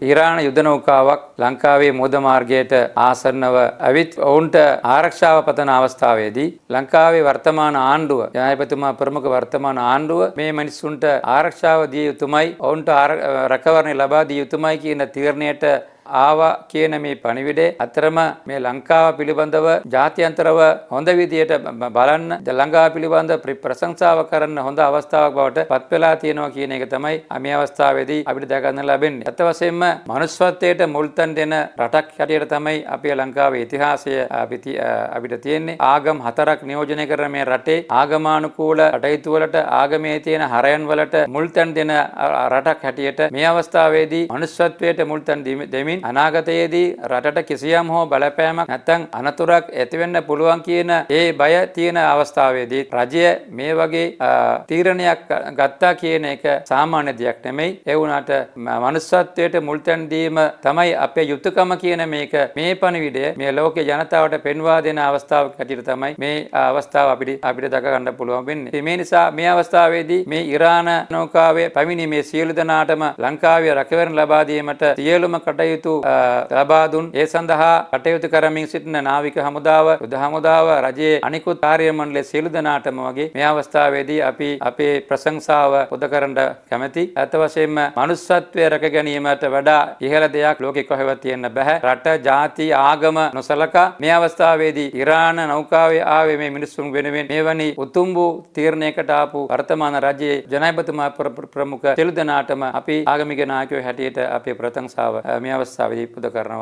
ඊරාන යුද නෞකාවක් ලංකාවේ මුහුද මාර්ගයට ආසන්නව ඇවිත් ඔවුන්ට ආරක්ෂාව පතන අවස්ථාවේදී ලංකාවේ වර්තමාන ආණ්ඩුව ජනාධිපතිතුමා ප්‍රමුඛ වර්තමාන ආණ්ඩුව මේ මිනිසුන්ට ආරක්ෂාව දිය යුතුමයි ඔවුන්ට රැකවරණය ලබා දිය යුතුමයි කියන තීරණයට ආවා කියන මේ පණිවිඩය අතරම මේ ලංකාව පිළිබඳව ජාත්‍යන්තරව හොඳ විදියට බලන්න ලංකාව පිළිබඳ ප්‍රශංසාව කරන්න හොඳ අවස්ථාවක් බවට පත් වෙලා තියෙනවා කියන එක තමයි මේ අවස්ථාවේදී අපිට දැක ගන්න ලැබෙන්නේ. අත වශයෙන්ම මනුෂ්‍යත්වයට මුල් තැන් දෙන රටක් හැටියට තමයි අපේ ලංකාවේ ඉතිහාසය අපිට තියෙන්නේ. ආගම් හතරක් නියෝජනය කරන මේ රටේ ආගමානුකූල කටයුතු වලට ආගමේ තියෙන හරයන් වලට මුල් තැන් දෙන රටක් හැටියට මේ අවස්ථාවේදී මනුෂ්‍යත්වයට මුල් තැන් දෙමින් අනාගතයේදී රටට කිසියම් හෝ බලපෑමක් නැත්නම් අනතුරක් ඇති වෙන්න පුළුවන් කියන ඒ බය තියෙන අවස්ථාවේදී රජය මේ වගේ තීරණයක් ගත්තා කියන එක සාමාන්‍ය දෙයක් නෙමෙයි. ඒ වුණාට මනුෂ්‍යත්වයට මුල් තැන් දීම තමයි අපේ යුතුයකම කියන මේ පණිවිඩය මේ ලෝකේ ජනතාවට පෙන්වා දෙන අවස්ථාවක් හැටියට තමයි මේ අවස්ථාව අපිට දක ගන්න පුළුවන් වෙන්නේ. මේ නිසා මේ අවස්ථාවේදී මේ ඉරාන නෞකාවේ පැමිණි මේ සියලු දෙනාටම ලංකාවේ රැකවරණ ලබා දීමට සියලුම කටයුතු ලබා දුන් ඒ සඳහා කටයුතු කරමින් සිටින නාවික හමුදාව, යුද හමුදාව, රජයේ අනිකුත් කාර්ය මණ්ඩලයේ සියලු දෙනාටම වගේ මේ අවස්ථාවේදී අපි අපේ ප්‍රශංසාව පුද කරන්න කැමැති. අත වශයෙන්ම මනුෂ්‍යත්වයේ රැක ගැනීමට වඩා ඉහළ දෙයක් ලෝකෙ කොහෙවත් තියෙන්න බෑ. රට, ජාති, ආගම නොසලකා මේ අවස්ථාවේදී ඉරාන නෞකාවේ ආවේ මේ මිනිසුන් වෙනුවෙන් මෙවැනි උතුම් වූ තීරණයකට ආපු වර්තමාන රජයේ ජනාධිපතිතුමා ප්‍රමුඛ සියලු දෙනාටම අපි ආගමික නායකයෝ හැටියට අපේ ප්‍රශංසාව මේ අවස්ථාවේදී පුද කරනවා.